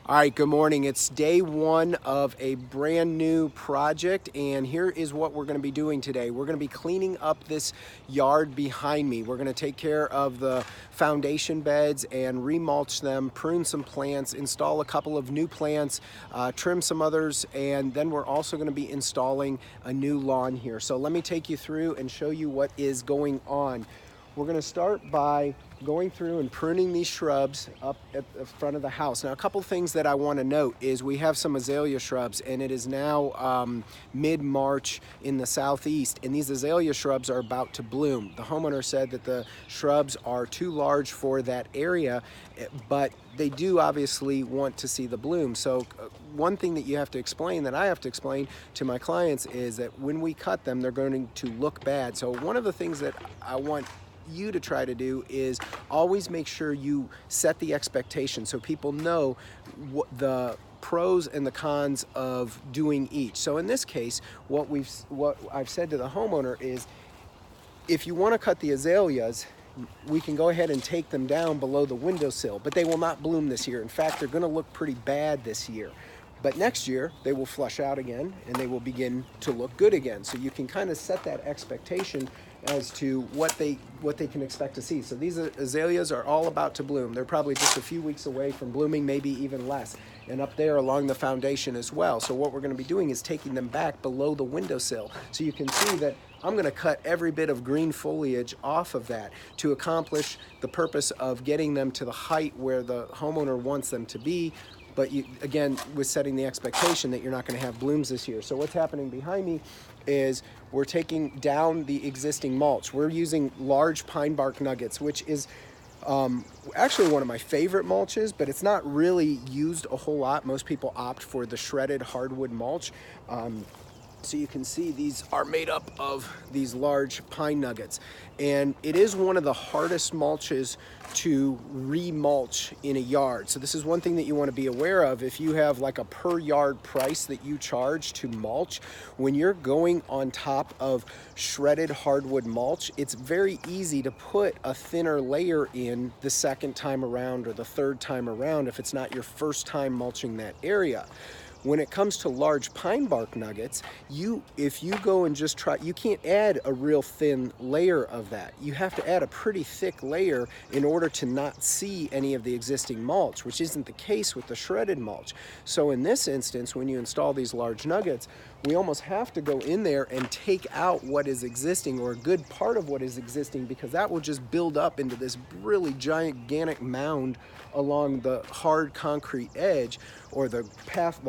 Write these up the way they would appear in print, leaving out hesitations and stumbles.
All right, good morning. It's day one of a brand new project, and here is what we're going to be doing today. We're going to be cleaning up this yard behind me. We're going to take care of the foundation beds and remulch them, prune some plants, install a couple of new plants, trim some others, and then we're also going to be installing a new lawn here. So let me take you through and show you what is going on. We're going to start by going through and pruning these shrubs up at the front of the house. Now, a couple things that I want to note is we have some azalea shrubs, and it is now mid-March in the southeast, and these azalea shrubs are about to bloom. The homeowner said that the shrubs are too large for that area, but they do obviously want to see the bloom. So one thing that you have to explain, that I have to explain to my clients, is that when we cut them, they're going to look bad. So one of the things that I want you to try to do is always make sure you set the expectation so people know what the pros and the cons of doing each. So in this case, what I've said to the homeowner is, if you want to cut the azaleas, we can go ahead and take them down below the windowsill, but they will not bloom this year. In fact, they're going to look pretty bad this year. But next year, they will flush out again and they will begin to look good again. So you can kind of set that expectation as to what they can expect to see. So these azaleas are all about to bloom. They're probably just a few weeks away from blooming, maybe even less. And up there along the foundation as well. So what we're going to be doing is taking them back below the windowsill. So you can see that I'm going to cut every bit of green foliage off of that to accomplish the purpose of getting them to the height where the homeowner wants them to be. But you, again, with setting the expectation that you're not going to have blooms this year. So what's happening behind me is we're taking down the existing mulch. We're using large pine bark nuggets, which is actually one of my favorite mulches, but it's not really used a whole lot. Most people opt for the shredded hardwood mulch. So you can see these are made up of these large pine nuggets. And it is one of the hardest mulches to remulch in a yard. So this is one thing that you want to be aware of. If you have like a per yard price that you charge to mulch, when you're going on top of shredded hardwood mulch, it's very easy to put a thinner layer in the second time around or the third time around if it's not your first time mulching that area. When it comes to large pine bark nuggets, if you go and just try, you can't add a real thin layer of that. You have to add a pretty thick layer in order to not see any of the existing mulch, which isn't the case with the shredded mulch. So in this instance, when you install these large nuggets, we almost have to go in there and take out what is existing, or a good part of what is existing, because that will just build up into this really gigantic mound along the hard concrete edge, or the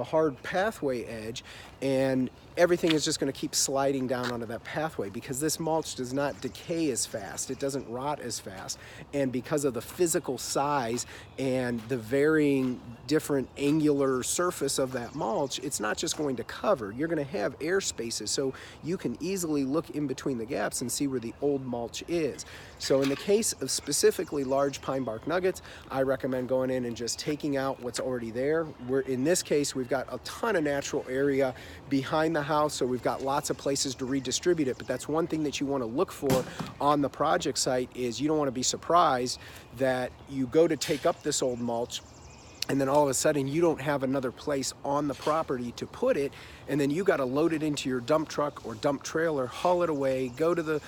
hard pathway edge, and everything is just going to keep sliding down onto that pathway because this mulch does not decay as fast. It doesn't rot as fast. And because of the physical size and the varying different angular surface of that mulch, it's not just going to cover. You're going to have air spaces, so you can easily look in between the gaps and see where the old mulch is. So in the case of specifically large pine bark nuggets, I recommend going in and just taking out what's already there. In this case, we've got a ton of natural area behind the house, so we've got lots of places to redistribute it. But that's one thing that you want to look for on the project site, is you don't want to be surprised that you go to take up this old mulch and then all of a sudden you don't have another place on the property to put it, and then you got to load it into your dump truck or dump trailer, haul it away, go to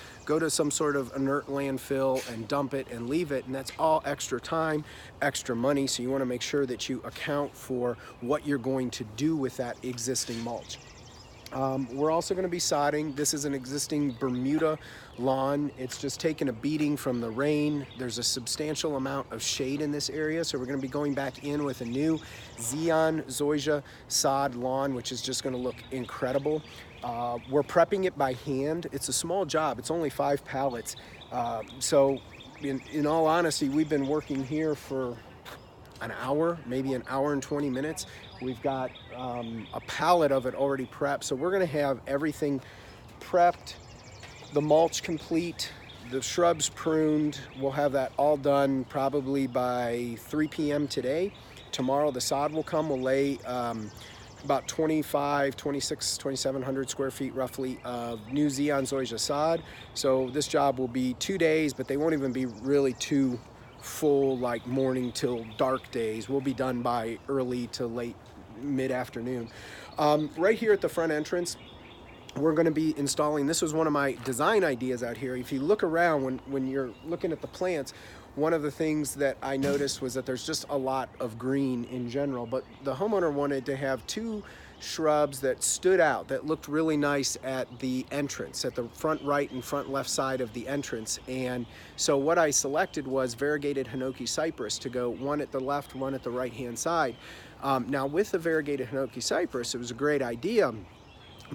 some sort of inert landfill and dump it and leave it, and that's all extra time, extra money. So you want to make sure that you account for what you're going to do with that existing mulch. We're also going to be sodding. This is an existing Bermuda lawn. It's just taken a beating from the rain. There's a substantial amount of shade in this area, so we're going to be going back in with a new Zoysia sod lawn, which is just going to look incredible. We're prepping it by hand. It's a small job. It's only 5 pallets. So in all honesty, we've been working here for an hour, maybe an hour and 20 minutes. We've got a pallet of it already prepped. So we're going to have everything prepped, the mulch complete, the shrubs pruned. We'll have that all done probably by 3 p.m. today. Tomorrow the sod will come. We'll lay about 2,700 square feet roughly of new Zoysia sod. So this job will be 2 days, but they won't even be really 2 full like morning till dark days. We'll be done by early to late mid-afternoon. Right here at the front entrance, we're going to be installing, this was one of my design ideas out here. If you look around, when you're looking at the plants, one of the things that I noticed was that there's just a lot of green in general, but the homeowner wanted to have two shrubs that stood out, that looked really nice at the entrance, at the front right and front left side of the entrance. And so what I selected was variegated hinoki cypress to go one at the left, one at the right hand side. Now with the variegated hinoki cypress, it was a great idea,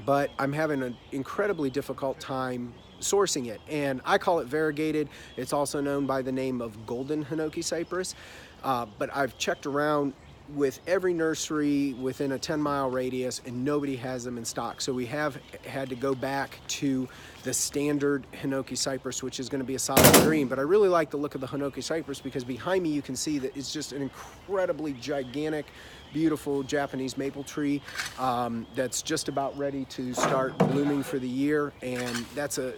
but I'm having an incredibly difficult time sourcing it. And I call it variegated. It's also known by the name of golden hinoki cypress. But I've checked around with every nursery within a 10-mile radius, and nobody has them in stock. So we have had to go back to the standard hinoki cypress, which is going to be a solid green. But I really like the look of the hinoki cypress because behind me you can see that it's just an incredibly gigantic, beautiful Japanese maple tree that's just about ready to start blooming for the year. And that's the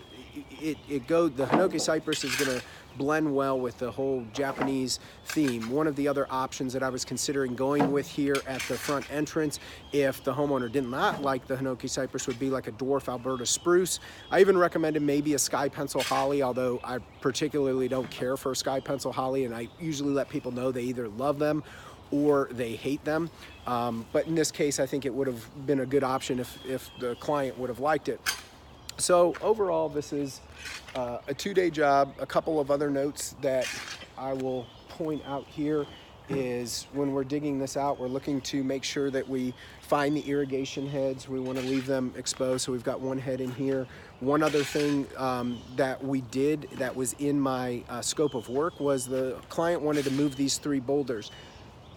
hinoki cypress is going to blend well with the whole Japanese theme. One of the other options that I was considering going with here at the front entrance, if the homeowner did not like the hinoki cypress, would be like a dwarf Alberta spruce. I even recommended maybe a sky pencil holly, although I particularly don't care for sky pencil holly, and I usually let people know they either love them or they hate them. But in this case, I think it would have been a good option if the client would have liked it. So overall, this is a 2-day job. A couple of other notes that I will point out here is when we're digging this out, we're looking to make sure that we find the irrigation heads. We want to leave them exposed, so we've got one head in here. One other thing that we did that was in my scope of work was the client wanted to move these 3 boulders.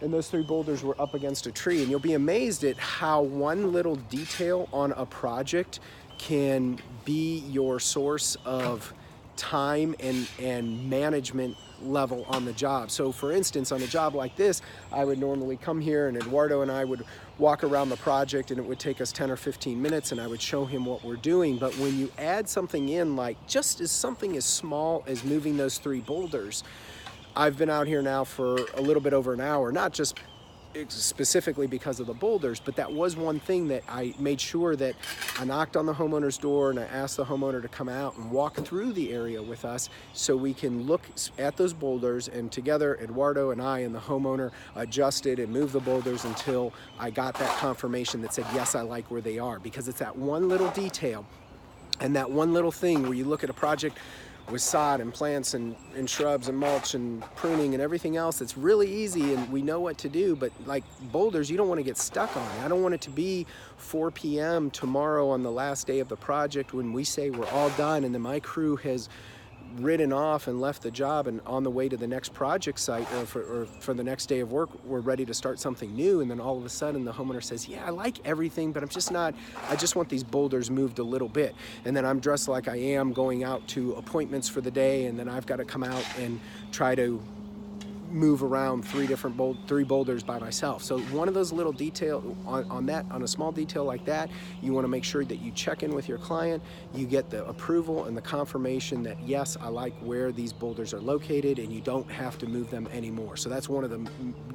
And those 3 boulders were up against a tree. And you'll be amazed at how one little detail on a project can be your source of time and management level on the job. So for instance, on a job like this, I would normally come here and Eduardo and I would walk around the project, and it would take us 10 or 15 minutes, and I would show him what we're doing. But when you add something in, like just as something as small as moving those 3 boulders, I've been out here now for a little bit over an hour, not just specifically because of the boulders, but that was one thing that I made sure that I knocked on the homeowner's door and I asked the homeowner to come out and walk through the area with us so we can look at those boulders, and together Eduardo and I and the homeowner adjusted and moved the boulders until I got that confirmation that said, yes, I like where they are. Because it's that one little detail and that one little thing where you look at a project with sod and plants and shrubs and mulch and pruning and everything else, it's really easy and we know what to do. But like boulders, you don't want to get stuck on it. I don't want it to be 4 p.m. tomorrow on the last day of the project when we say we're all done and then my crew has ridden off and left the job, and on the way to the next project site or for the next day of work, we're ready to start something new, and then all of a sudden the homeowner says, yeah, I like everything, but I just want these boulders moved a little bit. And then I'm dressed like I am going out to appointments for the day, and then I've got to come out and try to move around 3 boulders by myself. So one of those little detail on a small detail like that, you want to make sure that you check in with your client, you get the approval and the confirmation that yes, I like where these boulders are located, and you don't have to move them anymore. So that's one of the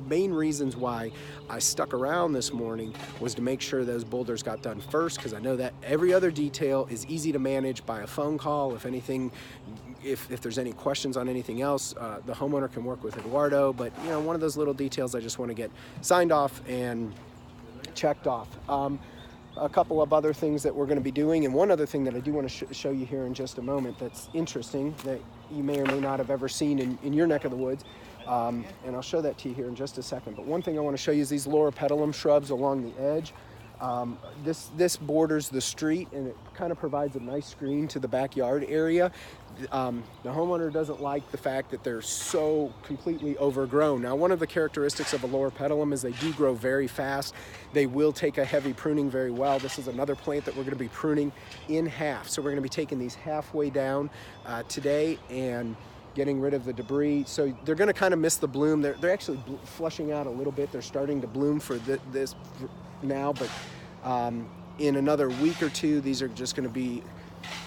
main reasons why I stuck around this morning, was to make sure those boulders got done first, because I know that every other detail is easy to manage by a phone call. If anything, if there's any questions on anything else, the homeowner can work with Eduardo. But you know, one of those little details I just want to get signed off and checked off. A couple of other things that we're going to be doing, and one other thing that I do want to show you here in just a moment that's interesting, that you may or may not have ever seen in your neck of the woods, and I'll show that to you here in just a second. But one thing I want to show you is these loropetalum shrubs along the edge. This borders the street, and it kind of provides a nice screen to the backyard area. The homeowner doesn't like the fact that they're so completely overgrown. Now, one of the characteristics of a loropetalum is they do grow very fast. They will take a heavy pruning very well. This is another plant that we're going to be pruning in half. So we're going to be taking these halfway down today and getting rid of the debris. So they're going to kind of miss the bloom. They're actually flushing out a little bit. They're starting to bloom for this now, but in another week or two, these are just going to be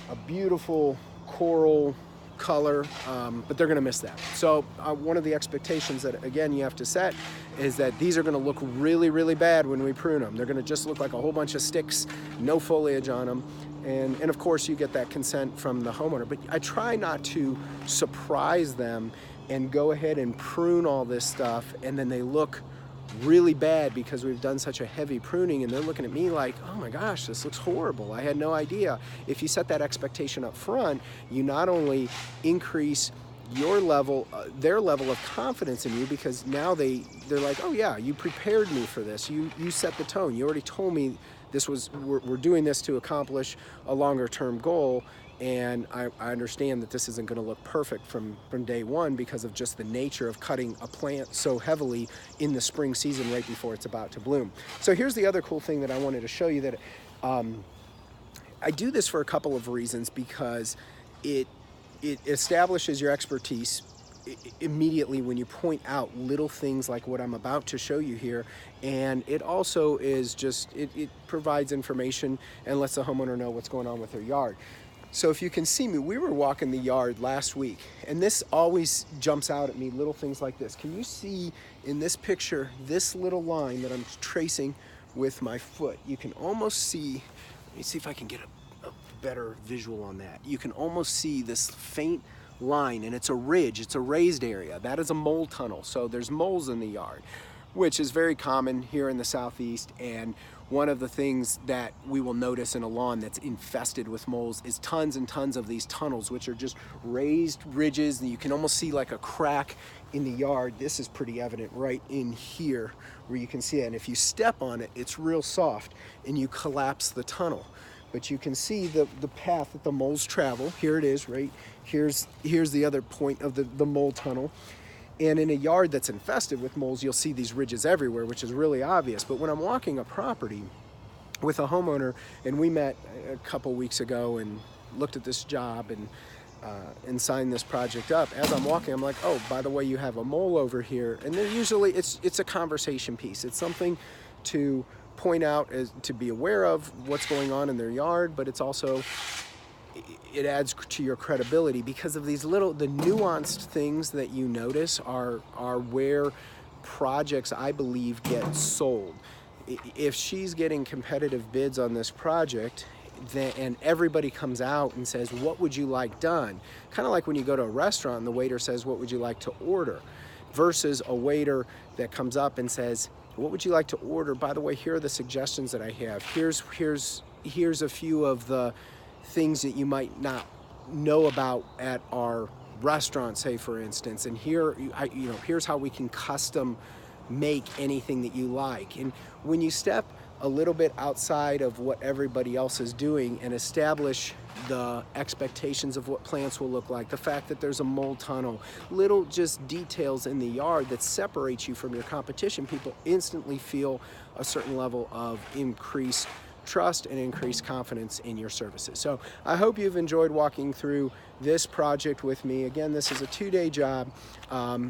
a beautiful coral color, but they're going to miss that. So one of the expectations that, again, you have to set is that these are going to look really, really bad when we prune them. They're going to just look like a whole bunch of sticks, no foliage on them. And of course, you get that consent from the homeowner. But I try not to surprise them and go ahead and prune all this stuff, and then they look really bad because we've done such a heavy pruning, and they're looking at me like, oh my gosh, this looks horrible. I had no idea. If you set that expectation up front, you not only increase your level, their level of confidence in you, because now they're like, oh yeah, you prepared me for this. You set the tone. You already told me this was, we're doing this to accomplish a longer term goal. And I understand that this isn't going to look perfect from day one because of just the nature of cutting a plant so heavily in the spring season right before it's about to bloom. So here's the other cool thing that I wanted to show you, that I do this for a couple of reasons, because it establishes your expertise immediately when you point out little things like what I'm about to show you here. And it also is just, it provides information and lets the homeowner know what's going on with their yard. So if you can see me, we were walking the yard last week, and this always jumps out at me, little things like this. Can you see in this picture, this little line that I'm tracing with my foot? You can almost see, let me see if I can get a better visual on that. You can almost see this faint line, and it's a ridge, it's a raised area. That is a mole tunnel. So there's moles in the yard, which is very common here in the Southeast. And one of the things that we will notice in a lawn that's infested with moles is tons and tons of these tunnels, which are just raised ridges, and you can almost see like a crack in the yard. This is pretty evident right in here where you can see it. And if you step on it, it's real soft and you collapse the tunnel. But you can see the path that the moles travel. Here it is, right? Here's the other point of the mole tunnel. And in a yard that's infested with moles, you'll see these ridges everywhere, which is really obvious. But when I'm walking a property with a homeowner, and we met a couple weeks ago and looked at this job and signed this project up, as I'm walking, I'm like, oh, by the way, you have a mole over here. And then usually it's a conversation piece. It's something to point out, as to be aware of what's going on in their yard, but it's also, it adds to your credibility, because of these the nuanced things that you notice are where projects, I believe, get sold. If she's getting competitive bids on this project, and everybody comes out and says, what would you like done? Kind of like when you go to a restaurant and the waiter says, what would you like to order? Versus a waiter that comes up and says, what would you like to order? By the way, here are the suggestions that I have. Here's a few of the things that you might not know about at our restaurant, say for instance, and here's how we can custom make anything that you like. And when you step a little bit outside of what everybody else is doing and establish the expectations of what plants will look like, the fact that there's a mole tunnel, little just details in the yard that separates you from your competition, people instantly feel a certain level of increased trust and increased confidence in your services. So I hope you've enjoyed walking through this project with me. Again, this is a 2-day job,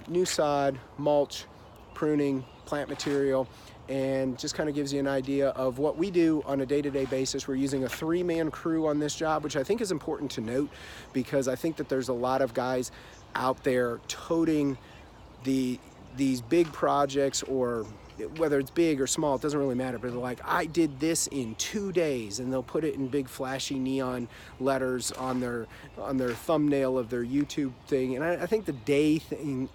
new sod, mulch, pruning, plant material, and just kind of gives you an idea of what we do on a day-to-day basis. We're using a 3-man crew on this job, which I think is important to note, because I think that there's a lot of guys out there toting these big projects, or whether it's big or small, it doesn't really matter, but they're like, I did this in 2 days, and they'll put it in big flashy neon letters on their thumbnail of their YouTube thing. And I think the day thing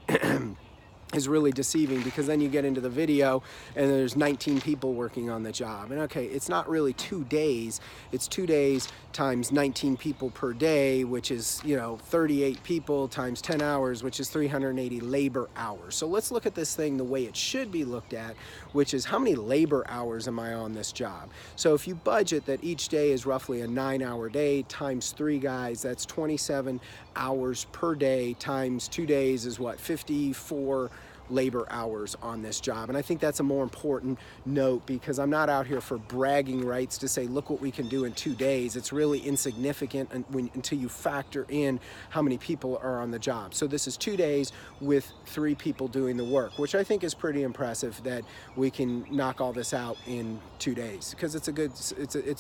is really deceiving, because then you get into the video and there's 19 people working on the job. And okay, it's not really 2 days, it's 2 days times 19 people per day, which is, 38 people times 10 hours, which is 380 labor hours. So let's look at this thing the way it should be looked at, which is how many labor hours am I on this job? So if you budget that each day is roughly a 9-hour day times 3 guys, that's 27 hours per day times 2 days is what, 54 labor hours on this job. And I think that's a more important note, because I'm not out here for bragging rights to say, look what we can do in 2 days. It's really insignificant until you factor in how many people are on the job. So this is 2 days with 3 people doing the work, which I think is pretty impressive that we can knock all this out in 2 days, because it's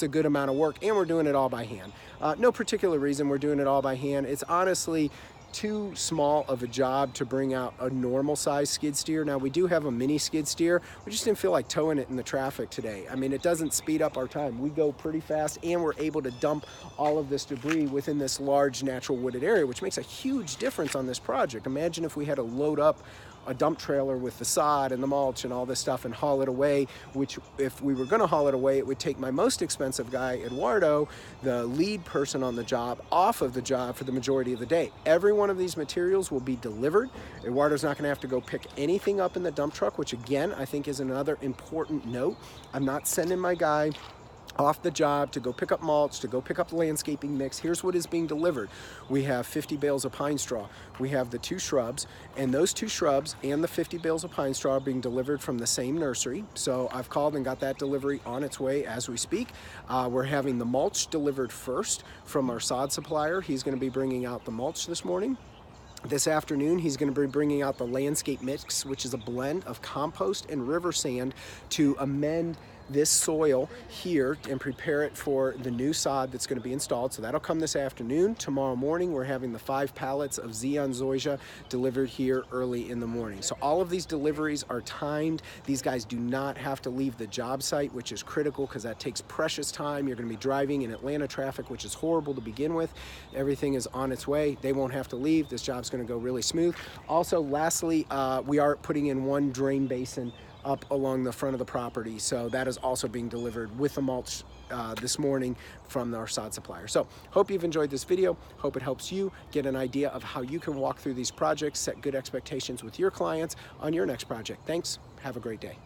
a good amount of work, and we're doing it all by hand. No particular reason we're doing it all by hand. It's honestly too small of a job to bring out a normal size skid steer. Now, we do have a mini skid steer. We just didn't feel like towing it in the traffic today. I mean, it doesn't speed up our time. We go pretty fast, and we're able to dump all of this debris within this large natural wooded area, which makes a huge difference on this project. Imagine if we had to load up a dump trailer with the sod and the mulch and all this stuff and haul it away, which if we were going to haul it away, it would take my most expensive guy, Eduardo, the lead person on the job, off of the job for the majority of the day. Every one of these materials will be delivered. Eduardo's not going to have to go pick anything up in the dump truck, which again, I think is another important note. I'm not sending my guy off the job to go pick up mulch, to go pick up the landscaping mix. Here's what is being delivered. We have 50 bales of pine straw. We have the 2 shrubs, and those 2 shrubs and the 50 bales of pine straw are being delivered from the same nursery. So I've called and got that delivery on its way as we speak. We're having the mulch delivered first from our sod supplier. He's going to be bringing out the mulch this morning. This afternoon, he's going to be bringing out the landscape mix, which is a blend of compost and river sand to amend this soil here and prepare it for the new sod that's going to be installed. So that'll come this afternoon. Tomorrow morning, we're having the 5 pallets of Zoysia delivered here early in the morning. So all of these deliveries are timed. These guys do not have to leave the job site, which is critical because that takes precious time. You're going to be driving in Atlanta traffic, which is horrible to begin with. Everything is on its way. They won't have to leave. This job's going to go really smooth. Also, lastly, we are putting in 1 drain basin up along the front of the property. So that is also being delivered with the mulch this morning from our sod supplier. So hope you've enjoyed this video. Hope it helps you get an idea of how you can walk through these projects, set good expectations with your clients on your next project. Thanks. Have a great day.